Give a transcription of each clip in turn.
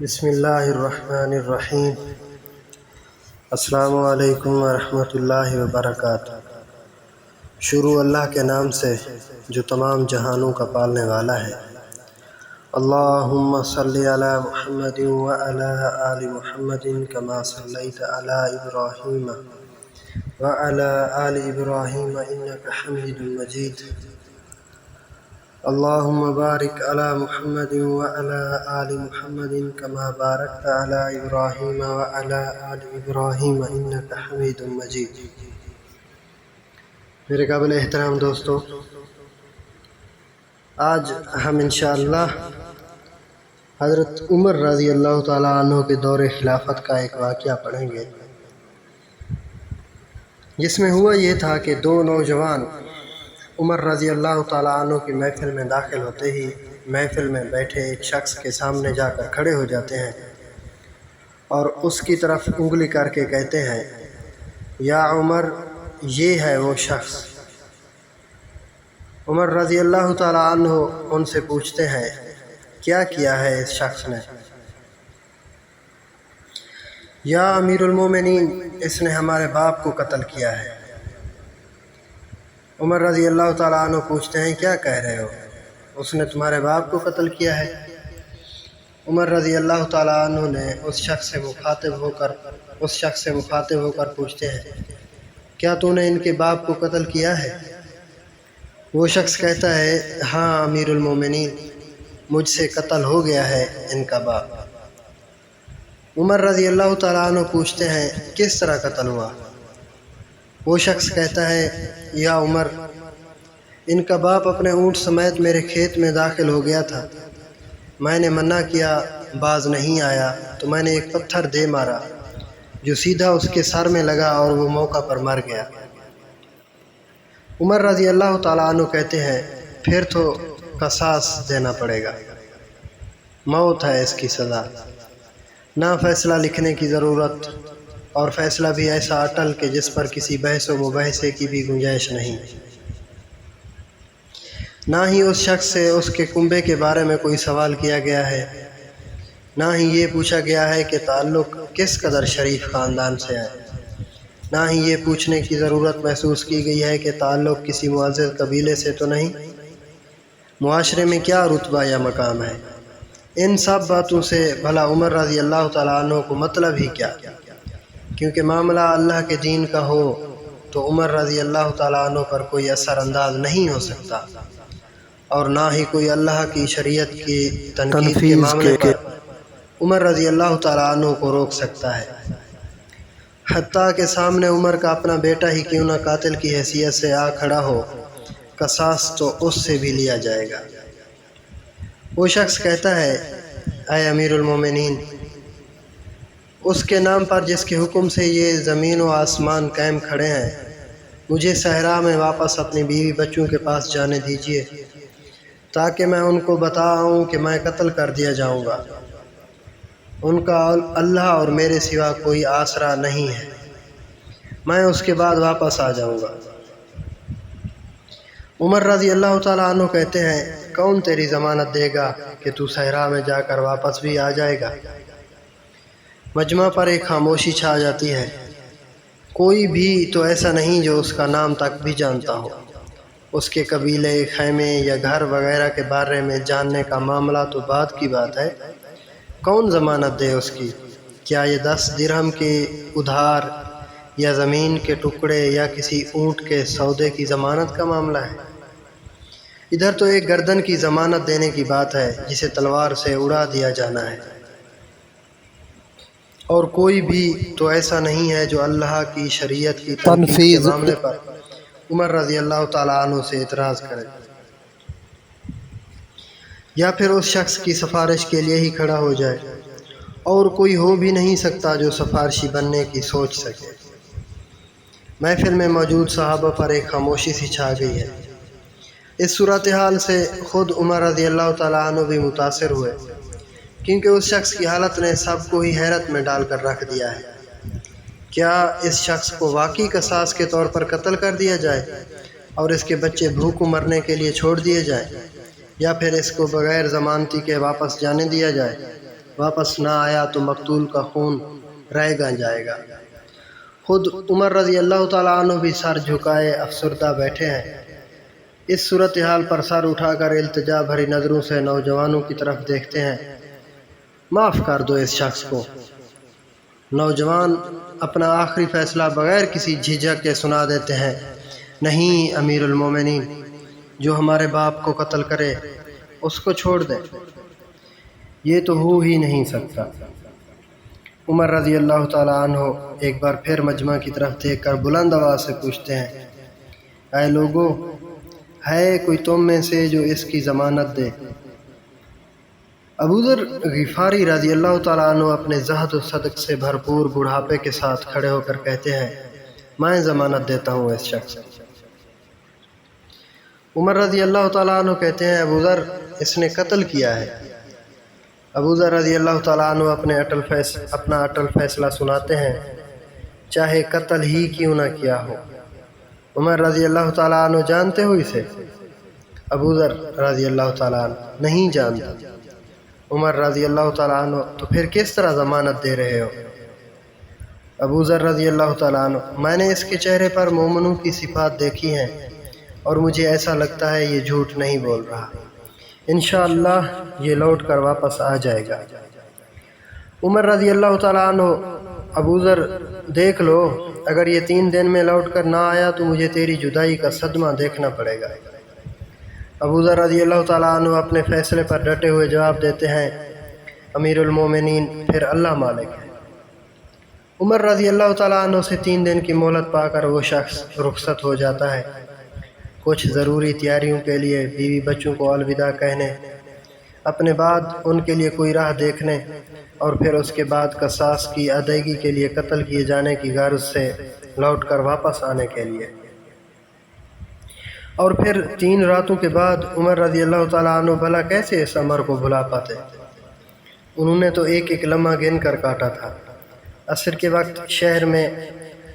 بسم اللہ الرحمن الرحیم۔ السلام علیکم ورحمۃ اللہ وبرکاتہ۔ شروع اللہ کے نام سے جو تمام جہانوں کا پالنے والا ہے۔ اللہم صلی علی محمد وعلی آل محمد کما صلیت علی ابراہیم وعلی آل ابراہیم انک حمید مجید۔ اللہم بارک علی محمد وعلی آل محمد کما بارکت علی ابراہیم وعلی آل ابراہیم انک حمید مجید۔ میرے قابل احترام دوستو، آج ہم انشاءاللہ حضرت عمر رضی اللہ تعالیٰ عنہ کے دور خلافت کا ایک واقعہ پڑھیں گے، جس میں ہوا یہ تھا کہ دو نوجوان عمر رضی اللہ تعالیٰ عنہ کی محفل میں داخل ہوتے ہی محفل میں بیٹھے ایک شخص کے سامنے جا کر کھڑے ہو جاتے ہیں اور اس کی طرف انگلی کر کے کہتے ہیں، یا عمر، یہ ہے وہ شخص۔ عمر رضی اللہ تعالیٰ عنہ ان سے پوچھتے ہیں، کیا کیا ہے اس شخص نے؟ یا امیر المومنین، اس نے ہمارے باپ کو قتل کیا ہے۔ عمر رضی اللہ تعالیٰ عنہ پوچھتے ہیں، کیا کہہ رہے ہو؟ اس نے تمہارے باپ کو قتل کیا ہے؟ عمر رضی اللہ تعالیٰ عنہ نے اس شخص سے مخاطب ہو کر پوچھتے ہیں، کیا تو نے ان کے باپ کو قتل کیا ہے؟ وہ شخص کہتا ہے، ہاں امیر المومنین، مجھ سے قتل ہو گیا ہے ان کا باپ۔ عمر رضی اللہ تعالیٰ عنہ پوچھتے ہیں، کس طرح قتل ہوا؟ وہ شخص کہتا ہے، یا عمر، ان کا باپ اپنے اونٹ سمیت میرے کھیت میں داخل ہو گیا تھا۔ میں نے منع کیا، باز نہیں آیا تو میں نے ایک پتھر دے مارا جو سیدھا اس کے سر میں لگا اور وہ موقع پر مر گیا۔ عمر رضی اللہ تعالیٰ عنہ کہتے ہیں، پھر تو قصاص دینا پڑے گا، موت ہے اس کی سزا، نہ فیصلہ لکھنے کی ضرورت، اور فیصلہ بھی ایسا اٹل کہ جس پر کسی بحث و مباحثے کی بھی گنجائش نہیں۔ نہ ہی اس شخص سے اس کے کنبے کے بارے میں کوئی سوال کیا گیا ہے، نہ ہی یہ پوچھا گیا ہے کہ تعلق کس قدر شریف خاندان سے ہے، نہ ہی یہ پوچھنے کی ضرورت محسوس کی گئی ہے کہ تعلق کسی معزز قبیلے سے تو نہیں، معاشرے میں کیا رتبہ یا مقام ہے۔ ان سب باتوں سے بھلا عمر رضی اللہ تعالیٰ عنہ کو مطلب ہی کیا؟ کیونکہ معاملہ اللہ کے دین کا ہو تو عمر رضی اللہ تعالیٰ عنہ پر کوئی اثر انداز نہیں ہو سکتا، اور نہ ہی کوئی اللہ کی شریعت کی تنقید کے معاملے پر عمر رضی اللہ تعالیٰ عنہ کو روک سکتا ہے، حتیٰ کہ سامنے عمر کا اپنا بیٹا ہی کیوں نہ قاتل کی حیثیت سے آ کھڑا ہو، قصاص تو اس سے بھی لیا جائے گا۔ وہ شخص کہتا ہے، اے امیر المومنین، اس کے نام پر جس کے حکم سے یہ زمین و آسمان قائم کھڑے ہیں، مجھے صحرا میں واپس اپنی بیوی بچوں کے پاس جانے دیجیے، تاکہ میں ان کو بتاؤں کہ میں قتل کر دیا جاؤں گا، ان کا اللہ اور میرے سوا کوئی آسرا نہیں ہے، میں اس کے بعد واپس آ جاؤں گا۔ عمر رضی اللہ تعالیٰ عنہ کہتے ہیں، کون تیری ضمانت دے گا کہ تو صحرا میں جا کر واپس بھی آ جائے گا؟ مجمع پر ایک خاموشی چھا جاتی ہے، کوئی بھی تو ایسا نہیں جو اس کا نام تک بھی جانتا ہو، اس کے قبیلے، خیمے یا گھر وغیرہ کے بارے میں جاننے کا معاملہ تو بعد کی بات ہے، کون ضمانت دے اس کی؟ کیا یہ 10 درہم کے ادھار یا زمین کے ٹکڑے یا کسی اونٹ کے سودے کی ضمانت کا معاملہ ہے؟ ادھر تو ایک گردن کی ضمانت دینے کی بات ہے جسے تلوار سے اڑا دیا جانا ہے، اور کوئی بھی تو ایسا نہیں ہے جو اللہ کی شریعت کی تنفیذ کے معاملے پر عمر رضی اللہ تعالیٰ عنہ سے اعتراض کرے، یا پھر اس شخص کی سفارش کے لیے ہی کھڑا ہو جائے، اور کوئی ہو بھی نہیں سکتا جو سفارشی بننے کی سوچ سکے۔ محفل میں موجود صحابہ پر ایک خاموشی سی چھا گئی ہے۔ اس صورتحال سے خود عمر رضی اللہ تعالیٰ عنہ بھی متاثر ہوئے، کیونکہ اس شخص کی حالت نے سب کو ہی حیرت میں ڈال کر رکھ دیا ہے۔ کیا اس شخص کو واقعی قصاص کے طور پر قتل کر دیا جائے اور اس کے بچے بھوک مرنے کے لیے چھوڑ دیے جائیں، یا پھر اس کو بغیر ضمانتی کے واپس جانے دیا جائے؟ واپس نہ آیا تو مقتول کا خون رہ گا جائے گا۔ خود عمر رضی اللہ تعالیٰ عنہ بھی سر جھکائے افسردہ بیٹھے ہیں۔ اس صورتحال پر سر اٹھا کر التجا بھری نظروں سے نوجوانوں کی طرف دیکھتے ہیں۔ معاف کر دو اس شخص کو۔ نوجوان اپنا آخری فیصلہ بغیر کسی جھجک کے سنا دیتے ہیں۔ نہیں امیر المومنین، جو ہمارے باپ کو قتل کرے اس کو چھوڑ دے، یہ تو ہو ہی نہیں سکتا۔ عمر رضی اللہ تعالیٰ عنہ ایک بار پھر مجمع کی طرف دیکھ کر بلند آواز سے پوچھتے ہیں، اے لوگو، ہے کوئی تم میں سے جو اس کی ضمانت دے؟ ابو ذر غفاری رضی اللہ تعالیٰ عنہ اپنے زہد و صدق سے بھرپور بڑھاپے کے ساتھ کھڑے ہو کر کہتے ہیں، میں ضمانت دیتا ہوں اس شخص کی۔ عمر رضی اللہ تعالیٰ عنہ کہتے ہیں، ابو ذر، اس نے قتل کیا ہے۔ ابو ذر رضی اللہ تعالیٰ عنہ اپنا اٹل فیصلہ سناتے ہیں، چاہے قتل ہی کیوں نہ کیا ہو۔ عمر رضی اللہ تعالیٰ عنہ جانتے ہو اسے؟ ابو ذر رضی اللہ تعالیٰ عنہ نہیں جانتا۔ عمر رضی اللہ تعالیٰ عنہ تو پھر کس طرح ضمانت دے رہے ہو؟ ابو ذر رضی اللہ تعالیٰ عنہ، میں نے اس کے چہرے پر مومنوں کی صفات دیکھی ہیں اور مجھے ایسا لگتا ہے یہ جھوٹ نہیں بول رہا، انشاءاللہ یہ لوٹ کر واپس آ جائے گا۔ عمر رضی اللہ تعالیٰ عنہ، ابو ذر دیکھ لو، اگر یہ 3 دن میں لوٹ کر نہ آیا تو مجھے تیری جدائی کا صدمہ دیکھنا پڑے گا۔ ابو ذر رضی اللہ تعالیٰ عنہ اپنے فیصلے پر ڈٹے ہوئے جواب دیتے ہیں، امیر المومنین، پھر اللہ مالک ہے۔ عمر رضی اللہ تعالیٰ عنہ سے 3 دن کی مہلت پا کر وہ شخص رخصت ہو جاتا ہے، کچھ ضروری تیاریوں کے لیے بیوی بچوں کو الوداع کہنے، اپنے بعد ان کے لیے کوئی راہ دیکھنے، اور پھر اس کے بعد قصاص کی ادائیگی کے لیے قتل کیے جانے کی غرض سے لوٹ کر واپس آنے کے لیے۔ اور پھر 3 راتوں کے بعد عمر رضی اللہ تعالیٰ عنہ بھلا کیسے اس امر کو بھلا پاتے؟ انہوں نے تو ایک ایک لمحہ گن کر کاٹا تھا۔ عصر کے وقت شہر میں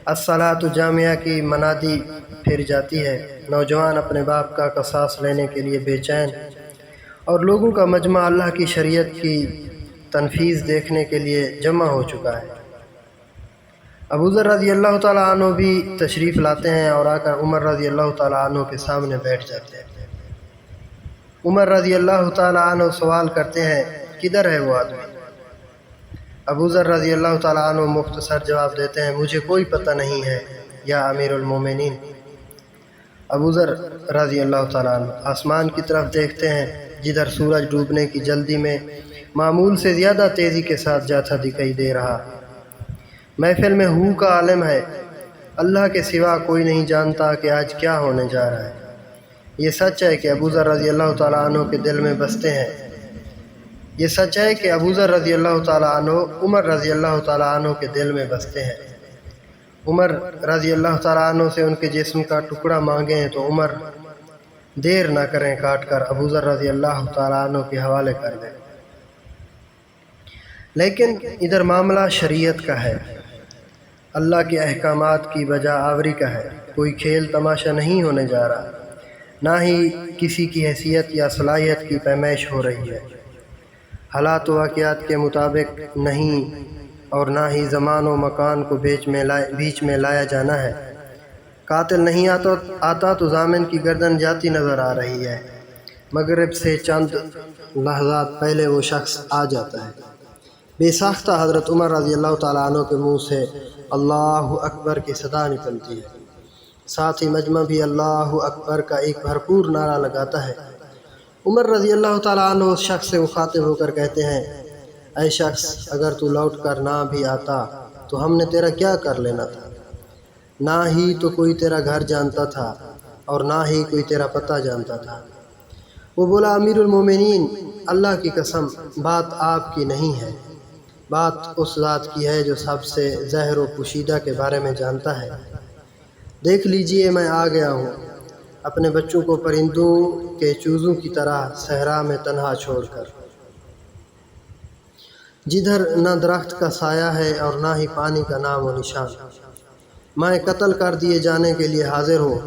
الصلاۃ جامعہ کی منادی پھر جاتی ہے، نوجوان اپنے باپ کا قصاص لینے کے لیے بے چین، اور لوگوں کا مجمع اللہ کی شریعت کی تنفیذ دیکھنے کے لیے جمع ہو چکا ہے۔ ابو ذر رضی اللہ تعالیٰ عنہ بھی تشریف لاتے ہیں اور آ کر عمر رضی اللہ تعالیٰ عنہ کے سامنے بیٹھ جاتے ہیں۔ عمر رضی اللہ تعالیٰ عنہ سوال کرتے ہیں، کدھر ہے وہ آدمی؟ ابو ذر رضی اللہ تعالیٰ عنہ مختصر جواب دیتے ہیں، مجھے کوئی پتہ نہیں ہے یا امیر المومنین۔ ابو ذر رضی اللہ تعالیٰ عنہ آسمان کی طرف دیکھتے ہیں، جدھر سورج ڈوبنے کی جلدی میں معمول سے زیادہ تیزی کے ساتھ جاتا دکھائی دے رہا۔ محفل میں ہو کا عالم ہے، اللہ کے سوا کوئی نہیں جانتا کہ آج کیا ہونے جا رہا ہے۔ یہ سچ ہے کہ ابو ذر رضی اللہ تعالیٰ عنہ کے دل میں بستے ہیں۔ یہ سچ ہے کہ ابو ذر رضی اللہ تعالیٰ عنہ عمر رضی اللہ تعالیٰ عنہ کے دل میں بستے ہیں۔ عمر رضی اللہ تعالیٰ عنہ سے ان کے جسم کا ٹکڑا مانگیں تو عمر دیر نہ کریں، کاٹ کر ابو ذر رضی اللہ تعالیٰ عنہ کے حوالے کر دیں۔ لیکن ادھر معاملہ شریعت کا ہے، اللہ کے احکامات کی بجا آوری کا ہے، کوئی کھیل تماشا نہیں ہونے جا رہا، نہ ہی کسی کی حیثیت یا صلاحیت کی پیمائش ہو رہی ہے۔ حالات و واقعات کے مطابق نہیں، اور نہ ہی زمان و مکان کو بیچ میں لایا جانا ہے۔ قاتل نہیں آتا تو ضامن کی گردن جاتی نظر آ رہی ہے، مغرب سے چند لحظات پہلے وہ شخص آ جاتا ہے۔ بے ساختہ حضرت عمر رضی اللہ تعالیٰ عنہ کے منہ سے اللہ اکبر کی صدا نکلتی ہے، ساتھ ہی مجمع بھی اللہ اکبر کا ایک بھرپور نعرہ لگاتا ہے۔ عمر رضی اللہ تعالیٰ عنہ اس شخص سے مخاطب ہو کر کہتے ہیں، اے شخص، اگر تو لوٹ کر نہ بھی آتا تو ہم نے تیرا کیا کر لینا تھا؟ نہ ہی تو کوئی تیرا گھر جانتا تھا اور نہ ہی کوئی تیرا پتہ جانتا تھا۔ وہ بولا، امیر المومنین، اللہ کی قسم، بات آپ کی نہیں ہے، بات اس ذات کی ہے جو سب سے ظاہر و پوشیدہ کے بارے میں جانتا ہے۔ دیکھ لیجئے، میں آ گیا ہوں، اپنے بچوں کو پرندوں کے چوزوں کی طرح صحرا میں تنہا چھوڑ کر، جدھر نہ درخت کا سایہ ہے اور نہ ہی پانی کا نام و نشان۔ میں قتل کر دیے جانے کے لیے حاضر ہوں،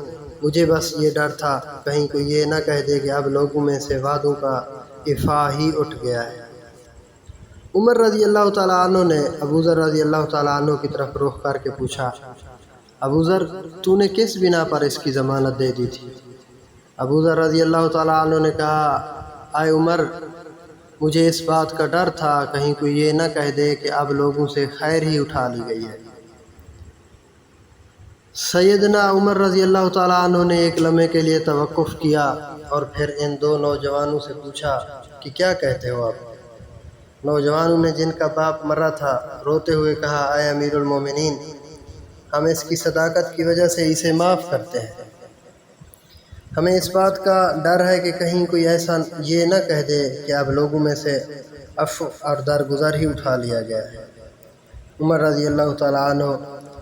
مجھے بس یہ ڈر تھا کہیں کوئی یہ نہ کہہ دے کہ اب لوگوں میں سے وعدوں کا افاع ہی اٹھ گیا ہے۔ عمر رضی اللہ تعالیٰ عنہ نے ابو ذر رضی اللہ تعالیٰ عنہ کی طرف رخ کر کے پوچھا، ابو ذر تو نے کس بنا پر اس کی ضمانت دے دی تھی؟ ابو ذر رضی اللہ تعالیٰ عنہ نے کہا، اے عمر، مجھے اس بات کا ڈر تھا کہیں کوئی یہ نہ کہہ دے کہ اب لوگوں سے خیر ہی اٹھا لی گئی ہے۔ سیدنا عمر رضی اللہ تعالیٰ عنہ نے ایک لمحے کے لیے توقف کیا اور پھر ان دو نوجوانوں سے پوچھا کہ کیا کہتے ہو آپ؟ نوجوانوں نے، جن کا باپ مرا تھا، روتے ہوئے کہا، اے امیر المومنین، ہم اس کی صداقت کی وجہ سے اسے معاف کرتے ہیں۔ ہمیں اس بات کا ڈر ہے کہ کہیں کوئی ایسا یہ نہ کہہ دے کہ اب لوگوں میں سے عفو اور درگزر ہی اٹھا لیا گیا ہے۔ عمر رضی اللہ تعالیٰ عنہ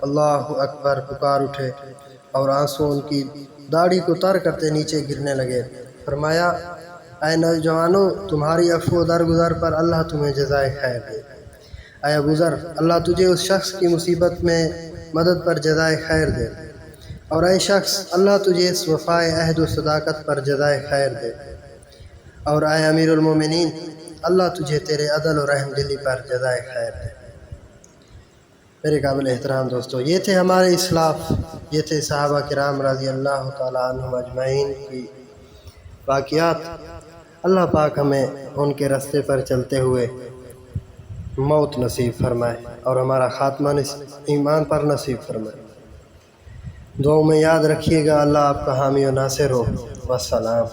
اللہ اکبر پکار اٹھے اور آنسو ان کی داڑھی کو تر کرتے نیچے گرنے لگے۔ فرمایا، اے نوجوانوں، تمہاری عفو و درگزر پر اللہ تمہیں جزائے خیر دے۔ اے ابو ذر، اللہ تجھے اس شخص کی مصیبت میں مدد پر جزائے خیر دے، اور اے شخص، اللہ تجھے اس وفائے عہد و صداقت پر جزائے خیر دے، اور اے امیر المومنین، اللہ تجھے تیرے عدل و رحم دلی پر جزائے خیر دے۔ میرے قابل احترام دوستو، یہ تھے ہمارے اسلاف، یہ تھے صحابہ کرام رضی اللہ تعالیٰ عنہم اجمعین کی واقعات۔ اللہ پاک ہمیں ان کے راستے پر چلتے ہوئے موت نصیب فرمائے اور ہمارا خاتمہ ایمان پر نصیب فرمائے۔ دعاؤں میں یاد رکھیے گا۔ اللہ آپ کا حامی و ناصر ہو۔ والسلام۔